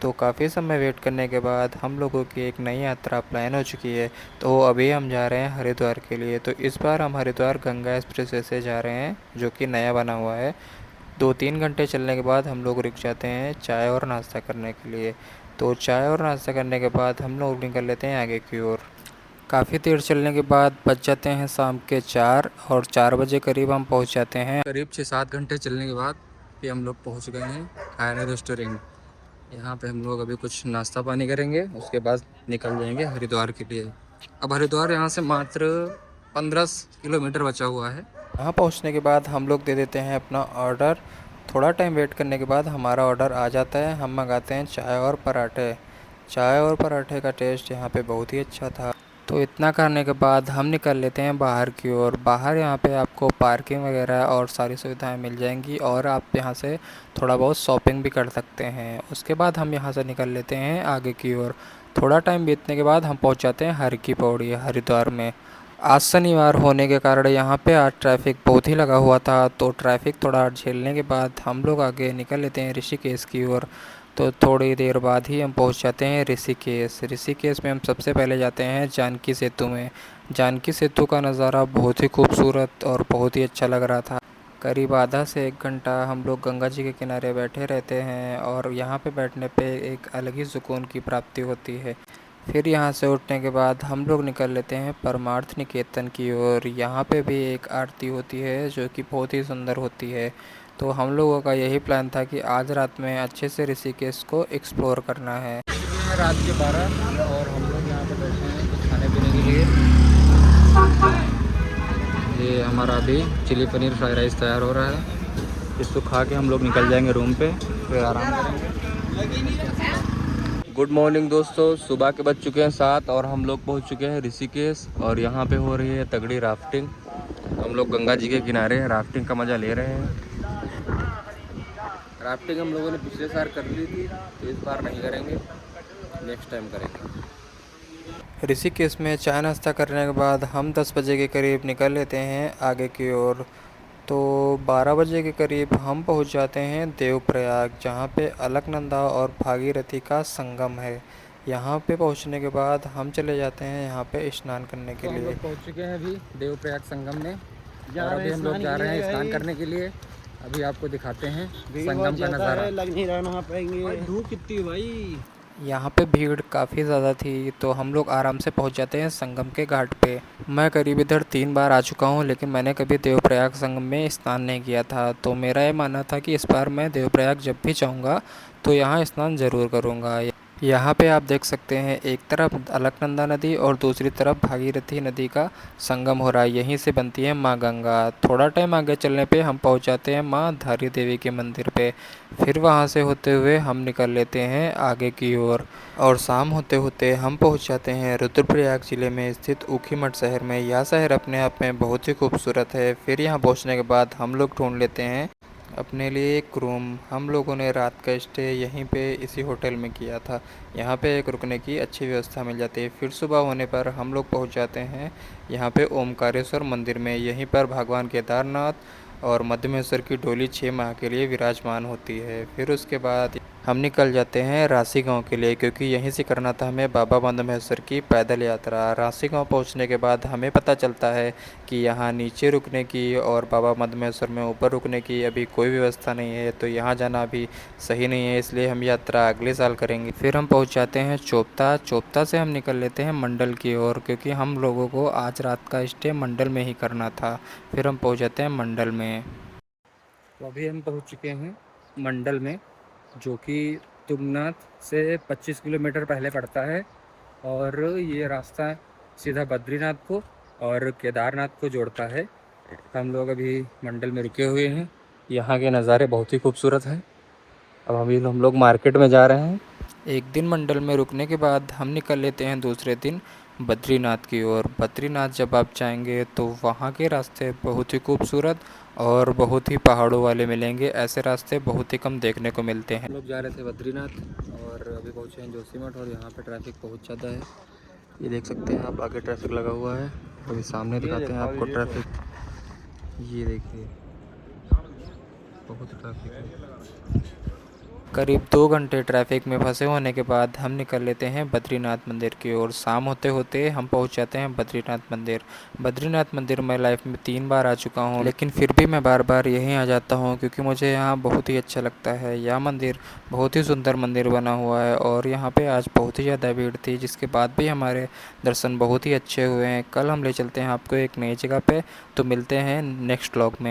तो काफ़ी समय वेट करने के बाद हम लोगों की एक नई यात्रा प्लान हो चुकी है। तो अभी हम जा रहे हैं हरिद्वार के लिए। तो इस बार हम हरिद्वार गंगा एक्सप्रेसवे से जा रहे हैं, जो कि नया बना हुआ है। 2-3 घंटे चलने के बाद हम लोग रुक जाते हैं चाय और नाश्ता करने के लिए। तो चाय और नाश्ता करने के बाद हम लोग निकल लेते हैं आगे की ओर। काफ़ी देर चलने के बाद बज जाते हैं शाम के 4, और 4 बजे करीब हम पहुंच जाते हैं। करीब 6-7 घंटे चलने के बाद भी हम लोग पहुंच गए हैं खायरा रेस्टोरेंट। यहाँ पे हम लोग अभी कुछ नाश्ता पानी करेंगे, उसके बाद निकल जाएंगे हरिद्वार के लिए। अब हरिद्वार यहाँ से मात्र 15 किलोमीटर बचा हुआ है। वहाँ पहुँचने के बाद हम लोग दे देते हैं अपना ऑर्डर। थोड़ा टाइम वेट करने के बाद हमारा ऑर्डर आ जाता है। हम मंगाते हैं चाय और पराठे। चाय और पराठे का टेस्ट यहाँ पे बहुत ही अच्छा था। तो इतना करने के बाद हम निकल लेते हैं बाहर की ओर। बाहर यहाँ पे आपको पार्किंग वगैरह और सारी सुविधाएं मिल जाएंगी, और आप यहाँ से थोड़ा बहुत शॉपिंग भी कर सकते हैं। उसके बाद हम यहाँ से निकल लेते हैं आगे की ओर। थोड़ा टाइम बीतने के बाद हम पहुँच जाते हैं हर की पौड़ी हरिद्वार में। आज शनिवार होने के कारण यहाँ पे आज ट्रैफिक बहुत ही लगा हुआ था। तो ट्रैफिक थोड़ा झेलने के बाद हम लोग आगे निकल लेते हैं ऋषिकेश की ओर। तो थोड़ी देर बाद ही हम पहुंच जाते हैं ऋषिकेश। ऋषिकेश में हम सबसे पहले जाते हैं जानकी सेतु में। जानकी सेतु का नज़ारा बहुत ही खूबसूरत और बहुत ही अच्छा लग रहा था। करीब आधा से 1 घंटा हम लोग गंगा जी के किनारे बैठे रहते हैं, और यहाँ पे बैठने पे एक अलग ही सुकून की प्राप्ति होती है। फिर यहाँ से उठने के बाद हम लोग निकल लेते हैं परमार्थ निकेतन की ओर। यहाँ पे भी एक आरती होती है, जो कि बहुत ही सुंदर होती है। तो हम लोगों का यही प्लान था कि आज रात में अच्छे से ऋषिकेश को एक्सप्लोर करना है। रात के 12, और हम लोग यहाँ पे बैठे हैं कुछ खाने पीने के लिए। ये हमारा अभी चिली पनीर फ्राई राइस तैयार हो रहा है। इसको खा के हम लोग निकल जाएंगे रूम पे, फिर आराम करेंगे। गुड मॉर्निंग दोस्तों, सुबह के बज चुके हैं 7 और हम लोग पहुंच चुके हैं ऋषिकेश। और यहाँ पे हो रही है तगड़ी राफ्टिंग। हम लोग गंगा जी के किनारे राफ्टिंग का मज़ा ले रहे हैं। राफ्टिंग हम लोगों ने पिछले साल कर ली थी, तो इस बार नहीं करेंगे, नेक्स्ट टाइम करेंगे। ऋषिकेश में चाय नाश्ता करने के बाद हम 10 बजे के करीब निकल लेते हैं आगे की ओर। तो 12 बजे के करीब हम पहुंच जाते हैं देवप्रयाग, जहां पे अलकनंदा और भागीरथी का संगम है। यहां पे पहुंचने के बाद हम चले जाते हैं यहां पे स्नान करने के लिए। हम लोग पहुंच चुके हैं अभी देवप्रयाग संगम में, और अभी हम लोग जा रहे हैं स्नान करने के लिए। अभी आपको दिखाते हैं संगम का नज़ारा। लग नहीं रहा वहाँ पाएंगे। धूप कितनी भाई। यहाँ पे भीड़ काफ़ी ज़्यादा थी, तो हम लोग आराम से पहुँच जाते हैं संगम के घाट पे। मैं करीब इधर 3 बार आ चुका हूँ, लेकिन मैंने कभी देवप्रयाग संगम में स्नान नहीं किया था। तो मेरा ये मानना था कि इस बार मैं देवप्रयाग जब भी जाऊँगा तो यहाँ स्नान ज़रूर करूँगा। यहाँ पे आप देख सकते हैं एक तरफ अलकनंदा नदी और दूसरी तरफ भागीरथी नदी का संगम हो रहा है। यहीं से बनती है माँ गंगा। थोड़ा टाइम आगे चलने पे हम पहुँच जाते हैं माँ धारी देवी के मंदिर पे। फिर वहाँ से होते हुए हम निकल लेते हैं आगे की ओर, और शाम होते होते हम पहुँच जाते हैं रुद्रप्रयाग ज़िले में स्थित ऊखीमठ शहर में। यह शहर अपने आप में बहुत ही खूबसूरत है। फिर यहाँ पहुँचने के बाद हम लोग ढूँढ लेते हैं अपने लिए एक रूम। हम लोगों ने रात का स्टे यहीं पे इसी होटल में किया था। यहाँ पे एक रुकने की अच्छी व्यवस्था मिल जाती है। फिर सुबह होने पर हम लोग पहुँच जाते हैं यहाँ पे ओमकारेश्वर मंदिर में। यहीं पर भगवान केदारनाथ और मध्यमेश्वर की डोली 6 माह के लिए विराजमान होती है। फिर उसके बाद हम निकल जाते हैं राशि गांव के लिए, क्योंकि यहीं से करना था हमें बाबा मध्यमेश्वर की पैदल यात्रा। राशि गांव पहुंचने के बाद हमें पता चलता है कि यहाँ नीचे रुकने की और बाबा मध्यमेश्वर में ऊपर रुकने की अभी कोई व्यवस्था नहीं है। तो यहाँ जाना अभी सही नहीं है, इसलिए हम यात्रा अगले साल करेंगे। फिर हम पहुँच जाते हैं चोपता। चोपता से हम निकल लेते हैं मंडल की ओर, क्योंकि हम लोगों को आज रात का स्टे मंडल में ही करना था। फिर हम पहुँच जाते हैं मंडल में। तो अभी हम पहुँच चुके हैं मंडल में, जो कि तुंगनाथ से 25 किलोमीटर पहले पड़ता है। और ये रास्ता सीधा बद्रीनाथ को और केदारनाथ को जोड़ता है। हम लोग अभी मंडल में रुके हुए हैं। यहाँ के नज़ारे बहुत ही खूबसूरत हैं। अब अभी हम लोग मार्केट में जा रहे हैं। एक दिन मंडल में रुकने के बाद हम निकल लेते हैं दूसरे दिन बद्रीनाथ की ओर। बद्रीनाथ जब आप जाएंगे तो वहाँ के रास्ते बहुत ही खूबसूरत और बहुत ही पहाड़ों वाले मिलेंगे। ऐसे रास्ते बहुत ही कम देखने को मिलते हैं। हम लोग जा रहे थे बद्रीनाथ, और अभी पहुँचे हैं जोशीमठ, और यहाँ पे ट्रैफिक बहुत ज़्यादा है। ये देख सकते हैं आप, आगे ट्रैफिक लगा हुआ है। अभी सामने दिखाते हैं आपको ट्रैफिक। ये देखिए बहुत ट्रैफिक है। करीब 2 घंटे ट्रैफिक में फंसे होने के बाद हम निकल लेते हैं बद्रीनाथ मंदिर की ओर। शाम होते होते हम पहुंच जाते हैं बद्रीनाथ मंदिर। बद्रीनाथ मंदिर मैं लाइफ में 3 बार आ चुका हूं, लेकिन फिर भी मैं बार बार यहीं आ जाता हूं क्योंकि मुझे यहाँ बहुत ही अच्छा लगता है। यह मंदिर बहुत ही सुंदर मंदिर बना हुआ है और यहाँ पे आज बहुत ही ज़्यादा भीड़ थी, जिसके बाद भी हमारे दर्शन बहुत ही अच्छे हुए हैं। कल हम ले चलते हैं आपको एक नई जगह पे, तो मिलते हैं नेक्स्ट व्लॉग में।